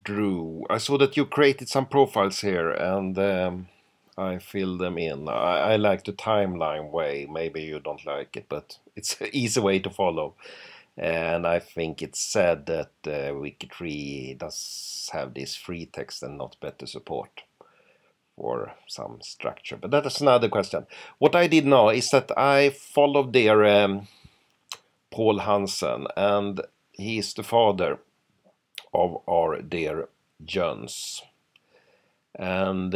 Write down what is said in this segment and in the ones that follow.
Drew, I saw that you created some profiles here, and I filled them in. I like the timeline way. Maybe you don't like it, but it's an easy way to follow. And I think it's sad that Wiki3 does have this free text and not better support for some structure. But that is another question. What I did now is that I followed their Paul Hansen, and he is the father of our dear Jöns. And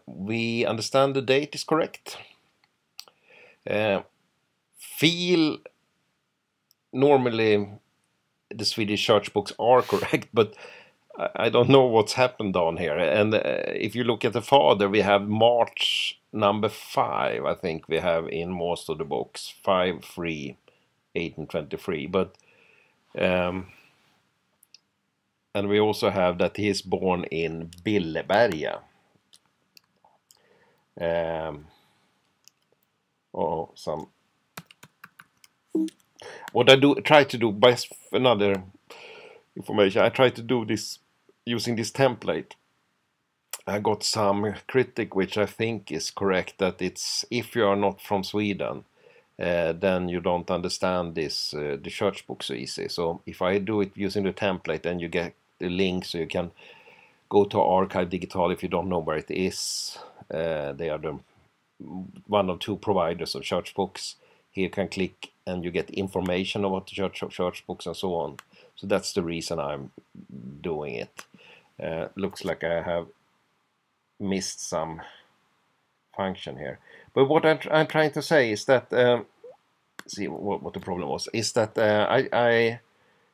we understand the date is correct. Feel normally the Swedish church books are correct, but I don't know what's happened down here. And if you look at the father, we have March number 5, I think we have in most of the books. 5, 3, 8 and 23. But and we also have that he is born in Billeberga. What I try to do by another information, I try to do this using this template. I got some critic which I think is correct, that it's if you are not from Sweden, then you don't understand this the church book so easy. So if I do it using the template, then you get the link so you can go to Archive Digital if you don't know where it is. They are the one of 2 providers of church books. Here you can click and you get information about the church books and so on. So that's the reason I'm doing it. Looks like I have missed some function here. But what I'm trying to say is that, see what the problem was, is that I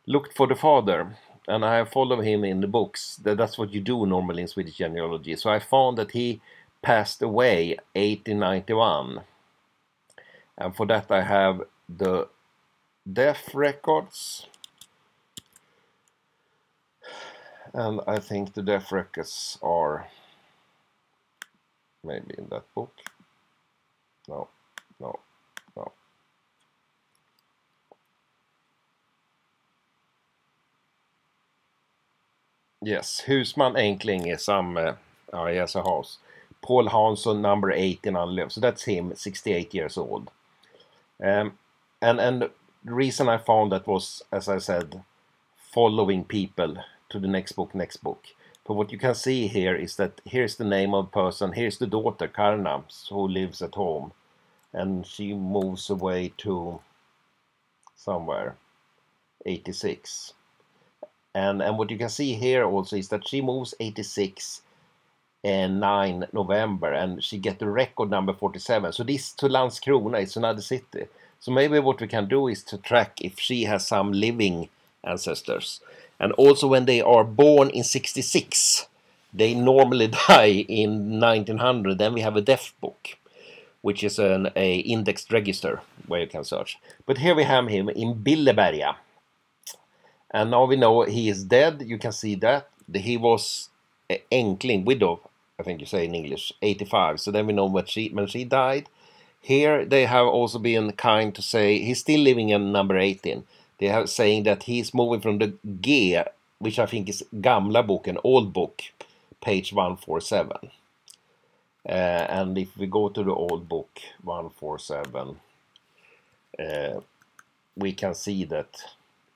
looked for the father and I follow him in the books. That's what you do normally in Swedish genealogy. So I found that he passed away 1891. And for that I have the death records. And I think the death records are maybe in that book. No. Yes, Husman Enkling is he has a house. Paul Hansson, number 18 unlived. So that's him, 68 years old. And the reason I found that was, as I said, following people to the next book. But what you can see here is that here's the name of the person, here's the daughter, Karna, who lives at home. And she moves away to somewhere, 86. And what you can see here also is that she moves 86 and 9 November, and she get the record number 47. So this to Landskrona is another city. So maybe what we can do is to track if she has some living ancestors. And also when they are born in 66, they normally die in 1900. Then we have a death book, which is an indexed register where you can search. But here we have him in Billeberga. And now we know he is dead. You can see that. He was Enkling, widow, I think you say in English, 85. So then we know when she died. Here they have also been kind to say he's still living in number 18. They are saying that he's moving from the G, which I think is Gamla book, an old book, page 147. And if we go to the old book, 147, we can see that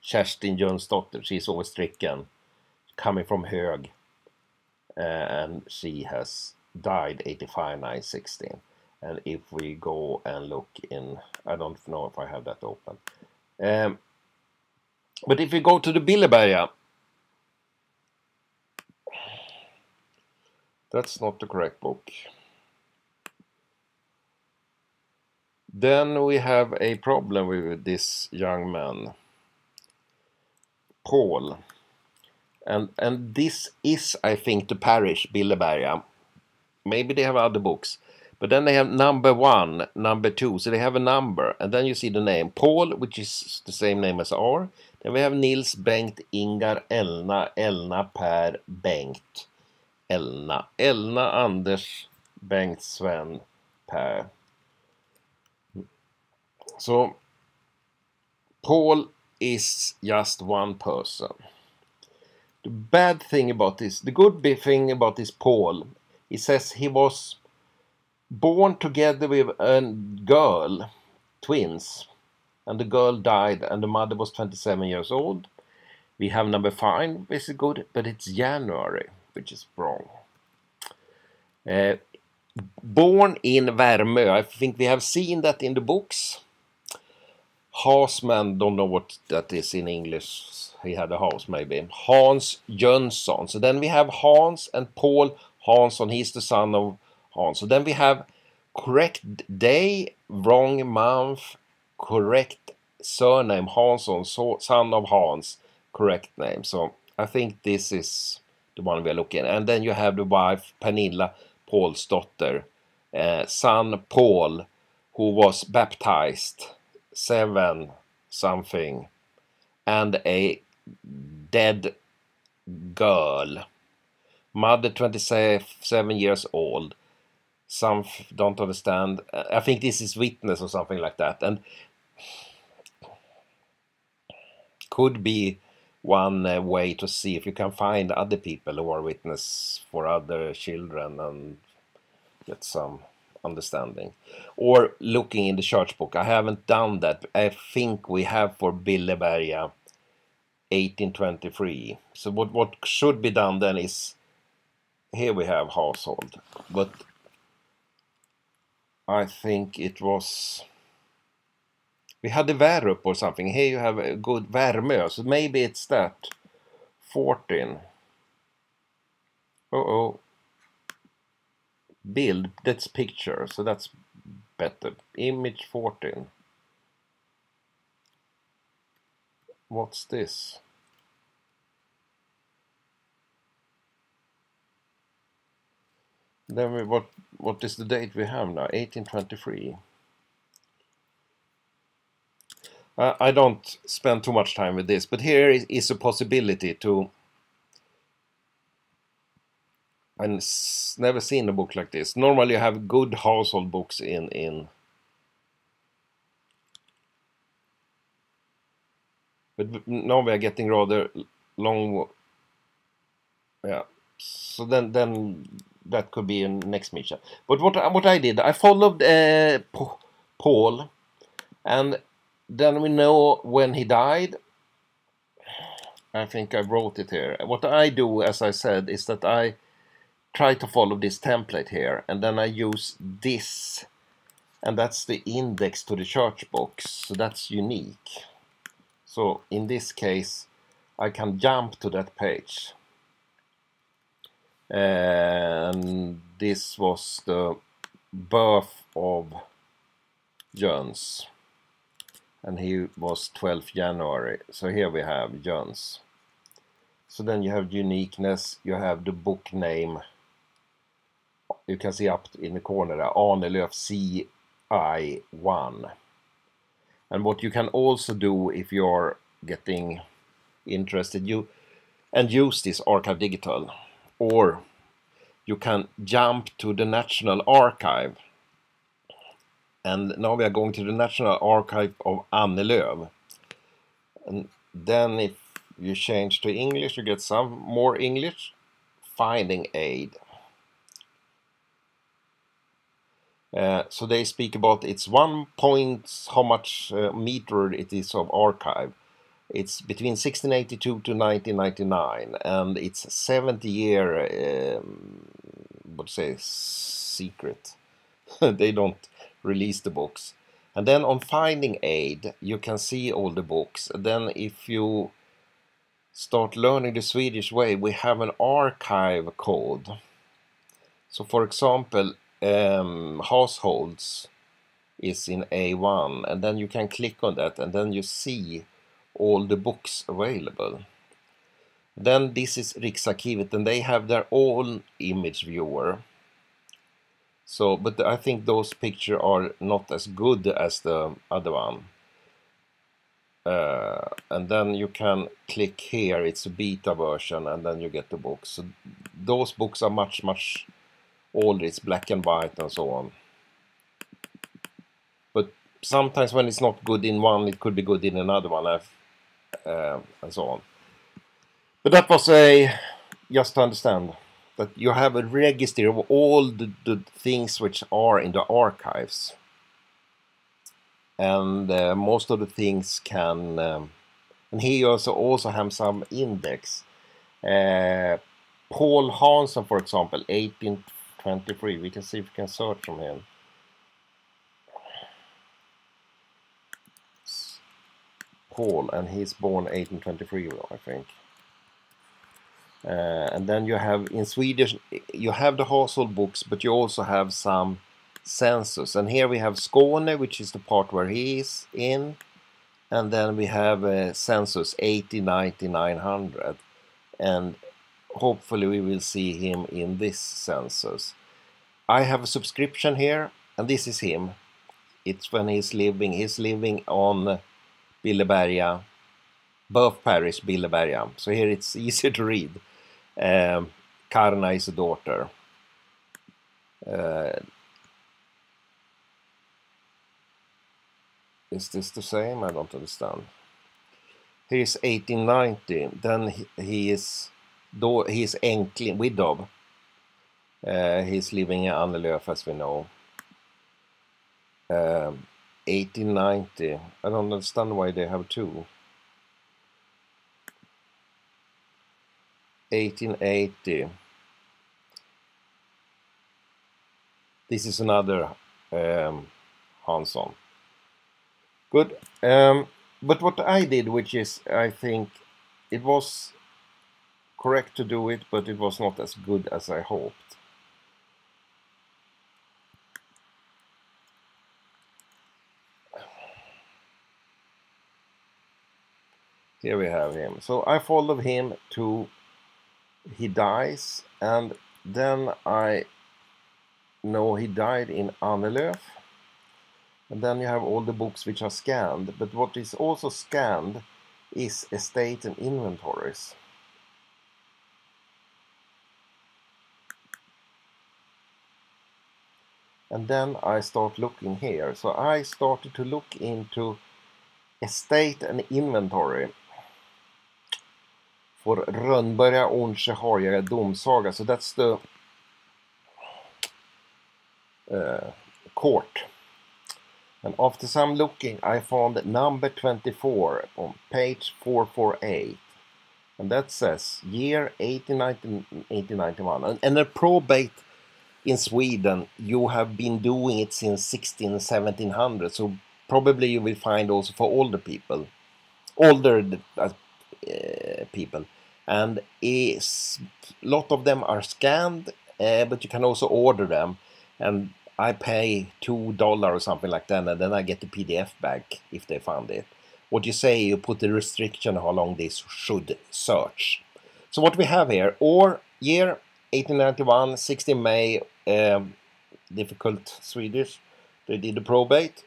Kerstin Jönsdotter, she's always stricken, coming from Hög, and she has died 85/9/16. And if we go and look in, I don't know if I have that open. But if we go to the Billeberga, that's not the correct book. Then we have a problem with this young man, Paul. And this is, I think, the parish, Billeberga. Maybe they have other books. But then they have number 1, number 2. So they have a number. And then you see the name Paul, which is the same name as R. Then we have Nils, Bengt, Ingar, Elna, Per, Bengt, Elna, Anders, Bengt, Sven, Per. So Paul is just one person. The bad thing about this, the good thing about this Paul, he says he was born together with a girl, twins, and the girl died and the mother was 27 years old. We have number 5, which is good, but it's January, which is wrong. Born in Värmö, I think we have seen that in the books. Hausman, don't know what that is in English. He had a house maybe. Hans Jönsson. So then we have Hans and Paul Hansson. He's the son of Hans. So then we have correct day, wrong month, correct surname Hansson, so son of Hans, correct name. So I think this is the one we are looking at. And then you have the wife Pernilla Paulsdotter, son Paul, who was baptized 7 something, and a dead girl, mother 27 years old. Some don't understand. I think this is witness or something like that, and could be one way to see if you can find other people who are witness for other children and get some understanding, or looking in the church book. I haven't done that. I think we have for Billeberga 1823. So what should be done then is, here we have household, but I think it was, we had the Värup or something. Here you have a good Värmö, so maybe it's that 14. Build, that's picture, so that's better. Image 14. What's this? Then what is the date we have now? 1823. I don't spend too much time with this, but here is a possibility to. I've never seen a book like this. Normally you have good household books in but now we are getting rather long. Yeah, so then that could be a next mission. But what I did, I followed Paul, and then we know when he died. I think I wrote it here. What I do, as I said, is that I try to follow this template here, and then I use this, and that's the index to the church books, so that's unique. So in this case I can jump to that page, and this was the birth of Jöns, and he was 12th January. So here we have Jöns. So then you have uniqueness, you have the book name. You can see up in the corner there, Arnelöf CI1. And what you can also do if you're getting interested, you use this Archive Digital, or you can jump to the National Archive. And now we are going to the National Archive of Arnelöf. And then if you change to English, you get some more English. Finding aid. So they speak about it's 1 point, how much meter it is of archive. It's between 1682 to 1999, and it's 70-year, what say, secret. They don't release the books. And then on Finding Aid, you can see all the books. Then if you start learning the Swedish way, we have an archive code. So for example, households is in A1, and then you can click on that, and then you see all the books available. Then this is Riksarkivet, and they have their own image viewer. So, but I think those pictures are not as good as the other one. And then you can click here, it's a beta version, and then you get the books. So those books are much older, it's black and white and so on. But sometimes when it's not good in one, it could be good in another one, and so on. But that was just to understand that you have a register of all the things which are in the archives. And most of the things can... and here you also have some index. Paulsson, for example, 1823. We can see if we can search from him. Paul, and he's born 1823, I think. And then you have in Swedish, you have the household books, but you also have some census. And here we have Skåne, which is the part where he is in. And then we have census 80, 90, 900. And hopefully we will see him in this census. I have a subscription here, and this is him. It's when he's living on Billeberga, birth parish Billeberga. So here it's easier to read. Karna is a daughter. Is this the same? I don't understand. Here's 1890. Then he is enkling, widow. He's living in Annelöf, as we know. 1890. I don't understand why they have two. 1880. This is another Hansson. Good. But what I did, which is, I think, it was correct to do it, but it was not as good as I hoped. Here we have him. So I followed him to he dies, and then I know he died in Annelöf. And then you have all the books which are scanned. But what is also scanned is estate and inventories. And then I start looking here. So I started to look into estate and inventory for Rönnberga Onsche Harjaga Domsaga. So that's the court. And after some looking, I found number 24 on page 448. And that says year 1891. And a probate in Sweden, you have been doing it since 1700. So probably you will find also for older people. People. And a lot of them are scanned, but you can also order them. And I pay $2 or something like that, and then I get the PDF back if they found it. What you say, you put the restriction how long this should search. So what we have here, or year 1891, 16 May, difficult Swedish, they did the probate.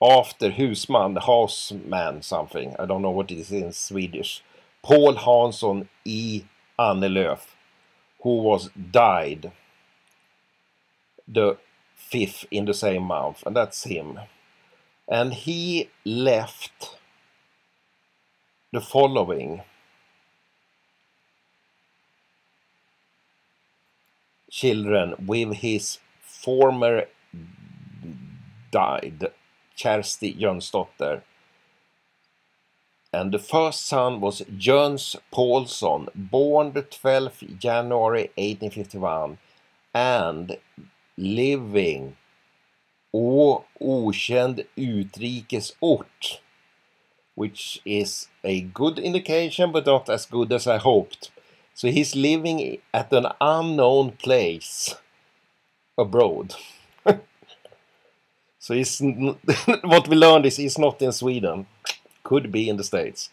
After husman, houseman something, I don't know what it is in Swedish. Paul Hansson I Annelöf, who died the 5th in the same month, and that's him. And he left the following: children with his former died, Kersti Jönsdotter. And the first son was Jöns Paulsson, born the 12th January 1851, and living å okänd utrikesort, which is a good indication, but not as good as I hoped. So he's living at an unknown place abroad. So what we learned is he's not in Sweden. Could be in the States.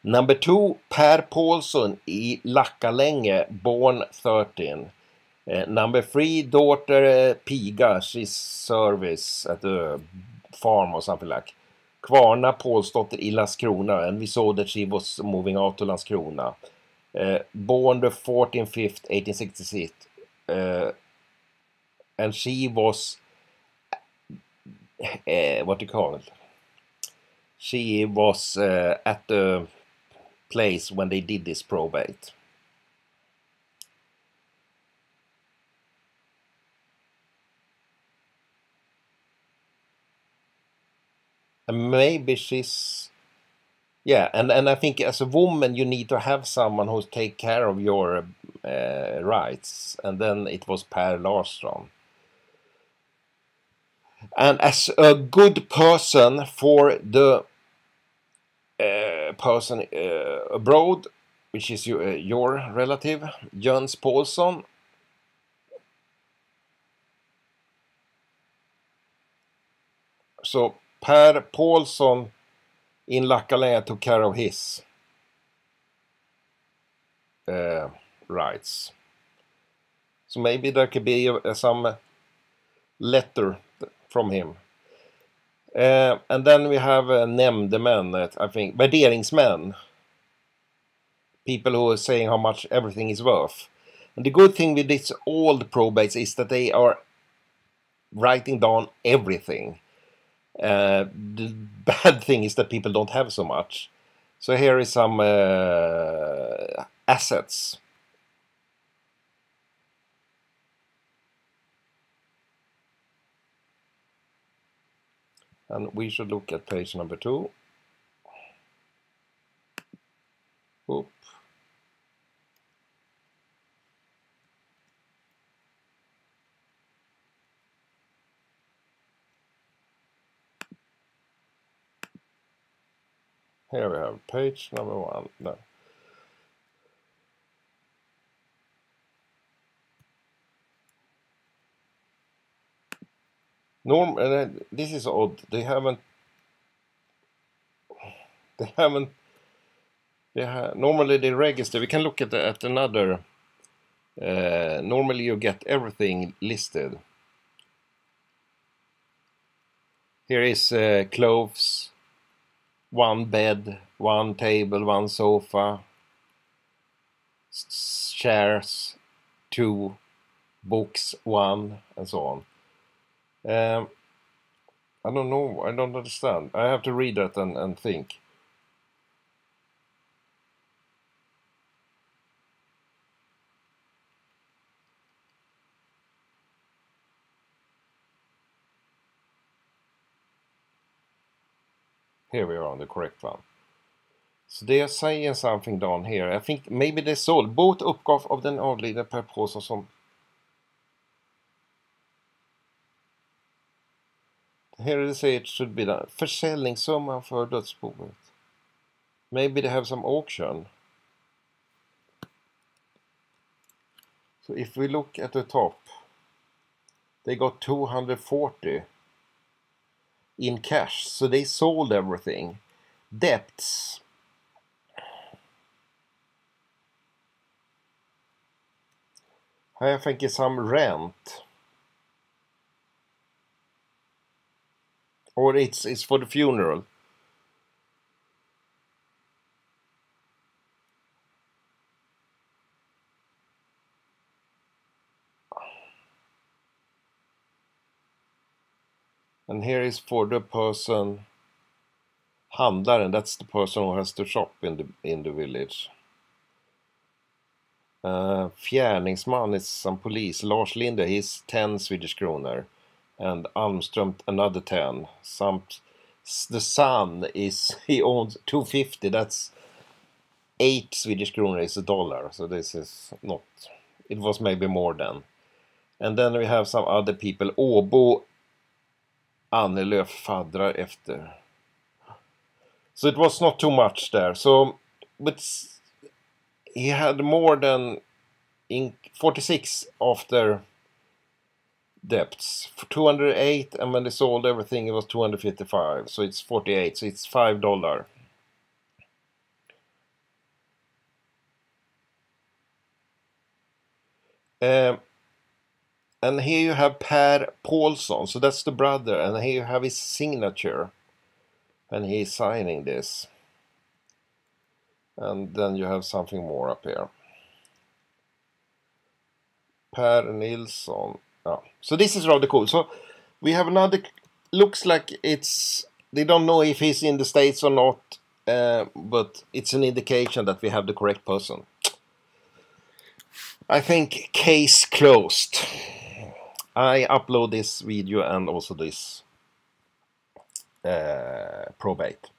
Number 2, Per Paulsson I Lackalänge, born 13. Number 3, daughter Piga, she's service at the farm or something like. Kvarna Paulsdotter I Landskrona, and we saw that she was moving out to Landskrona. Born the 14th, 1866. And she was, what do you call it? She was at the place when they did this probate. And maybe she's... Yeah, and I think as a woman you need to have someone who take care of your rights. And then it was Paulsson. And as a good person for the person abroad, which is your relative, Jens Paulsson. So Paulsson in Lackalä took care of his rights. So maybe there could be some letter from him. And then we have nämndemän, I think, värderingsmän. People who are saying how much everything is worth. And the good thing with these old probates is that they are writing down everything. The bad thing is that people don't have so much. So here is some assets. And we should look at page number 2. Oop. Here we have page number 1. No. This is odd. Normally they register. We can look at another. Normally you get everything listed. Here is clothes, 1 bed, 1 table, 1 sofa, chairs, 2 books, 1, and so on. I don't know. I don't understand. I have to read that and think. Here we are on the correct one. Så they are saying something down here. I think maybe they sold. Båt uppgav av den avlidne Per Paulsson som... Here they say it should be done. Försäljningssumman för dödsboet. Maybe they have some auction. So if we look at the top, they got 240 in cash. So they sold everything. Debts. I think it's some rent. Or it's for the funeral. And here is for the person, handlaren, that's the person who has to shop in the village. Fjärningsman is some police. Lars Linde, he's 10 Swedish kroner. And Almström another 10. The son is, he owns 250. That's 8 Swedish kroner is $1. So this is not, it was maybe more than. And then we have some other people. Åbo Annelöf faddrar efter. So it was not too much there. So, but he had more than 46 after debts. For 208, and when they sold everything it was 255. So it's 48. So it's $5. And here you have Per Paulsson, so that's the brother, and here you have his signature, and he's signing this. And then you have something more up here. Per Nilsson. Oh. So this is rather cool. So we have another, looks like it's, they don't know if he's in the States or not. but it's an indication that we have the correct person. I think case closed. I upload this video and also this probate.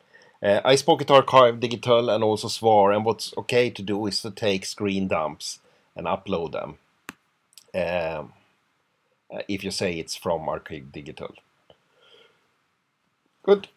I spoke at Archive Digital and also Svar, and what's okay to do is to take screen dumps and upload them. If you say it's from Archive Digital. Good.